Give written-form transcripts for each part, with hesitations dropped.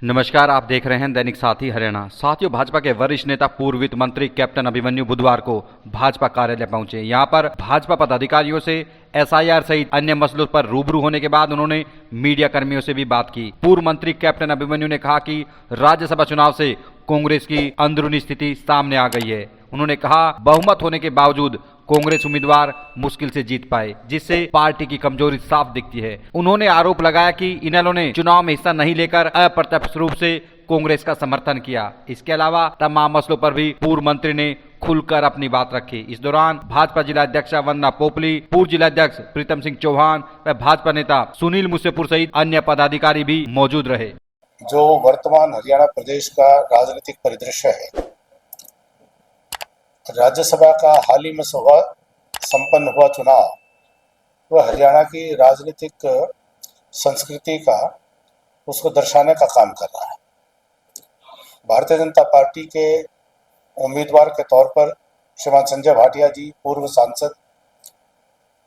नमस्कार, आप देख रहे हैं दैनिक साथी हरियाणा। साथियों, भाजपा के वरिष्ठ नेता पूर्व वित्त मंत्री कैप्टन अभिमन्यु बुधवार को भाजपा कार्यालय पहुंचे। यहां पर भाजपा पदाधिकारियों से एसआईआर सहित अन्य मसलों पर रूबरू होने के बाद उन्होंने मीडिया कर्मियों से भी बात की। पूर्व मंत्री कैप्टन अभिमन्यु ने कहा कि राज्यसभा चुनाव से कांग्रेस की अंदरूनी स्थिति सामने आ गई है। उन्होंने कहा, बहुमत होने के बावजूद कांग्रेस उम्मीदवार मुश्किल से जीत पाए, जिससे पार्टी की कमजोरी साफ दिखती है। उन्होंने आरोप लगाया कि इनेलो ने चुनाव में हिस्सा नहीं लेकर अप्रत्यक्ष रूप से कांग्रेस का समर्थन किया। इसके अलावा तमाम मसलों पर भी पूर्व मंत्री ने खुलकर अपनी बात रखी। इस दौरान भाजपा जिला अध्यक्ष वंदना पोपली, पूर्व जिला अध्यक्ष प्रीतम सिंह चौहान व भाजपा नेता सुनील मुसेपुर सहित अन्य पदाधिकारी भी मौजूद रहे। जो वर्तमान हरियाणा प्रदेश का राजनीतिक परिदृश्य है, राज्यसभा का हाल ही में संपन्न हुआ चुनाव, वह हरियाणा की राजनीतिक संस्कृति का उसको दर्शाने का काम कर रहा है। भारतीय जनता पार्टी के उम्मीदवार के तौर पर श्रीमान संजय भाटिया जी, पूर्व सांसद,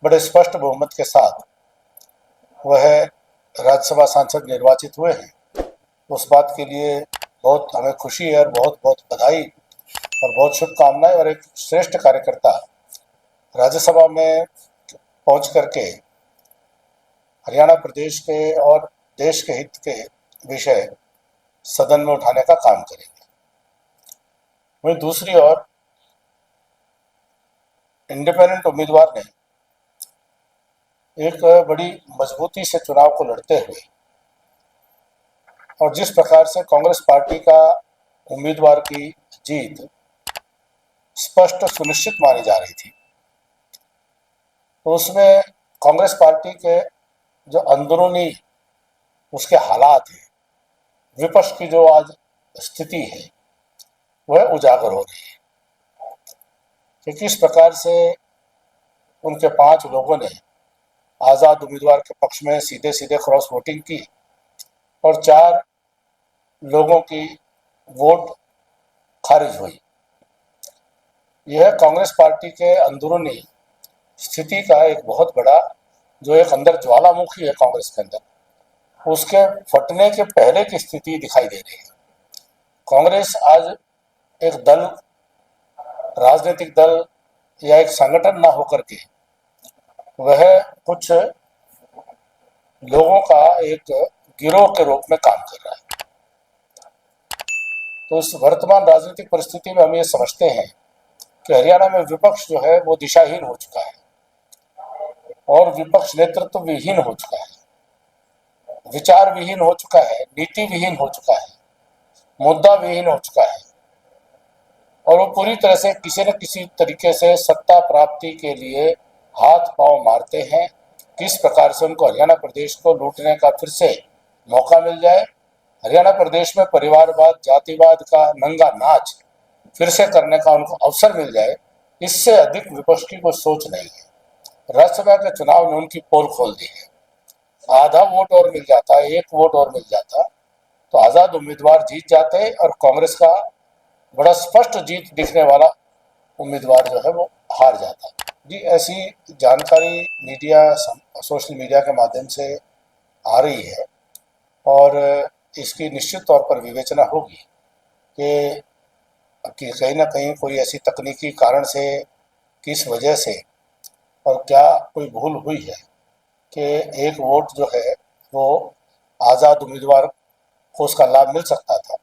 बड़े स्पष्ट बहुमत के साथ वह राज्यसभा सांसद निर्वाचित हुए हैं। उस बात के लिए बहुत हमें खुशी है और बहुत बहुत बधाई और बहुत शुभकामनाएं। और एक श्रेष्ठ कार्यकर्ता राज्यसभा में पहुंच करके हरियाणा प्रदेश के और देश के हित के विषय सदन में उठाने का काम करेंगे। वहीं दूसरी ओर इंडिपेंडेंट उम्मीदवार ने एक बड़ी मजबूती से चुनाव को लड़ते हुए और जिस प्रकार से कांग्रेस पार्टी का उम्मीदवार की जीत स्पष्ट सुनिश्चित मानी जा रही थी, तो उसमें कांग्रेस पार्टी के जो अंदरूनी उसके हालात हैं, विपक्ष की जो आज स्थिति है, वह उजागर हो रही है कि किस प्रकार से उनके 5 लोगों ने आज़ाद उम्मीदवार के पक्ष में सीधे सीधे क्रॉस वोटिंग की और 4 लोगों की वोट खारिज हुई। यह कांग्रेस पार्टी के अंदरूनी स्थिति का एक बहुत बड़ा, जो एक अंदर ज्वालामुखी है कांग्रेस के अंदर, उसके फटने के पहले की स्थिति दिखाई दे रही है। कांग्रेस आज एक दल, राजनीतिक दल या एक संगठन ना होकर के वह कुछ लोगों का एक गिरोह के रूप में काम कर रहा है। तो इस वर्तमान राजनीतिक परिस्थिति में हम ये समझते हैं कि हरियाणा में विपक्ष जो है वो दिशाहीन हो चुका है और विपक्ष नेतृत्व विहीन हो चुका है, विचार विहीन हो चुका है, नीति विहीन हो चुका है, मुद्दा विहीन हो चुका है और वो पूरी तरह से किसी न किसी तरीके से सत्ता प्राप्ति के लिए हाथ पांव मारते हैं। किस प्रकार से उनको हरियाणा प्रदेश को लूटने का फिर से मौका मिल जाए, हरियाणा प्रदेश में परिवारवाद, जातिवाद का नंगा नाच फिर से करने का उनको अवसर मिल जाए, इससे अधिक विपक्ष की कोई सोच नहीं है। राज्यसभा के चुनाव ने उनकी पोल खोल दी है। आधा वोट और मिल जाता, 1 वोट और मिल जाता तो आज़ाद उम्मीदवार जीत जाते और कांग्रेस का बड़ा स्पष्ट जीत दिखने वाला उम्मीदवार जो है वो हार जाता। जी, ऐसी जानकारी मीडिया, सोशल मीडिया के माध्यम से आ रही है और इसकी निश्चित तौर पर विवेचना होगी कि कहीं ना कहीं कोई ऐसी तकनीकी कारण से, किस वजह से और क्या कोई भूल हुई है कि 1 वोट जो है वो आज़ाद उम्मीदवार को उसका लाभ मिल सकता था।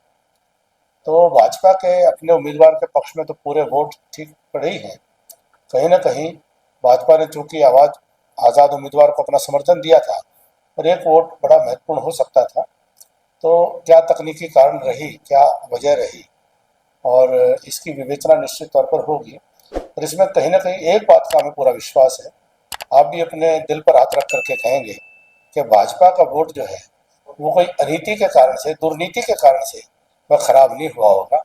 तो भाजपा के अपने उम्मीदवार के पक्ष में तो पूरे वोट ठीक पड़े ही हैं। कहीं ना कहीं भाजपा ने चूंकि आज़ाद उम्मीदवार को अपना समर्थन दिया था और 1 वोट बड़ा महत्वपूर्ण हो सकता था, तो क्या तकनीकी कारण रही, क्या वजह रही, और इसकी विवेचना निश्चित तौर पर होगी। और इसमें कहीं ना कहीं एक बात का हमें पूरा विश्वास है, आप भी अपने दिल पर हाथ रख करके कहेंगे कि भाजपा का वोट जो है वो कोई अनीति के कारण से, दुर्नीति के कारण से वह खराब नहीं हुआ होगा,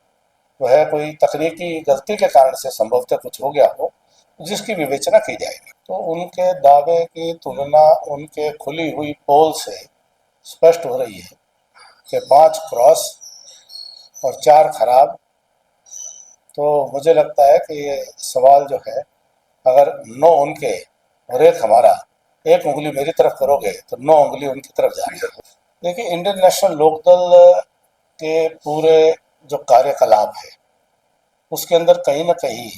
वह कोई तकनीकी गलती के कारण से संभवतः कुछ हो गया हो, जिसकी विवेचना की जाएगी। तो उनके दावे की तुलना उनके खुली हुई पोल से स्पष्ट हो रही है कि 5 क्रॉस और 4 खराब। तो मुझे लगता है कि ये सवाल जो है, अगर 9 उनके और 1 हमारा, 1 उंगली मेरी तरफ करोगे तो 9 उंगली उनकी तरफ जाएंगे। देखिए, इंडियन नेशनल लोकदल के पूरे जो कार्यकलाप है उसके अंदर कहीं ना कहीं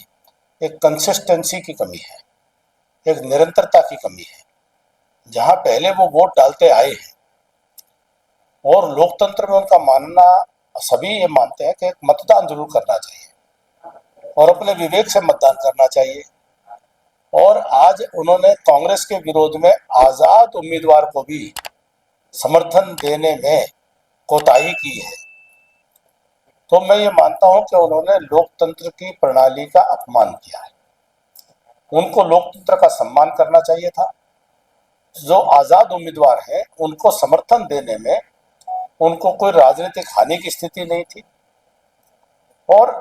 एक कंसिस्टेंसी की कमी है, एक निरंतरता की कमी है। जहां पहले वो वोट डालते आए हैं और लोकतंत्र में उनका मानना, सभी ये मानते हैं कि मतदान जरूर करना चाहिए और अपने विवेक से मतदान करना चाहिए, और आज उन्होंने कांग्रेस के विरोध में आजाद उम्मीदवार को भी समर्थन देने में कोताही की है। तो मैं ये मानता हूं कि उन्होंने लोकतंत्र की प्रणाली का अपमान किया है। उनको लोकतंत्र का सम्मान करना चाहिए था। जो आजाद उम्मीदवार हैं उनको समर्थन देने में उनको कोई राजनीतिक हानि की स्थिति नहीं थी, और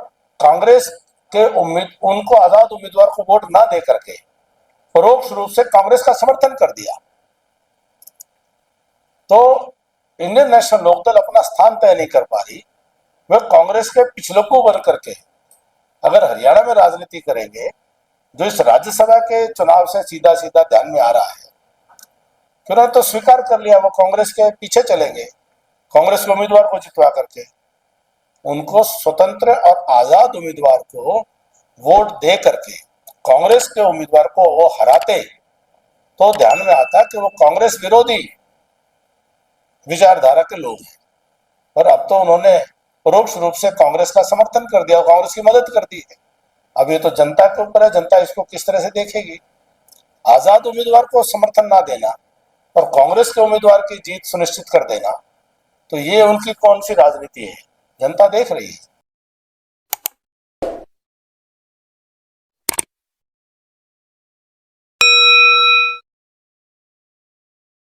कांग्रेस के उनको आजाद उम्मीदवार को वोट ना दे करके परोक्ष रूप से कांग्रेस का समर्थन कर दिया। तो इंडियन नेशनल लोकदल अपना स्थान तय नहीं कर पा रही। वह कांग्रेस के पिछलकू बन करके अगर हरियाणा में राजनीति करेंगे, जो इस राज्यसभा के चुनाव से सीधा सीधा ध्यान में आ रहा है, उन्होंने तो स्वीकार कर लिया वो कांग्रेस के पीछे चलेंगे, कांग्रेस के उम्मीदवार को जितवा करके। उनको स्वतंत्र और आजाद उम्मीदवार को वोट दे करके कांग्रेस के उम्मीदवार को वो हराते तो ध्यान में आता कि वो कांग्रेस विरोधी विचारधारा के लोग हैं। और अब तो उन्होंने परोक्ष रूप से कांग्रेस का समर्थन कर दिया, कांग्रेस की मदद कर दी है। अब ये तो जनता के ऊपर है, जनता इसको किस तरह से देखेगी। आजाद उम्मीदवार को समर्थन ना देना और कांग्रेस के उम्मीदवार की जीत सुनिश्चित कर देना, तो ये उनकी कौन सी राजनीति है, जनता देख रही है।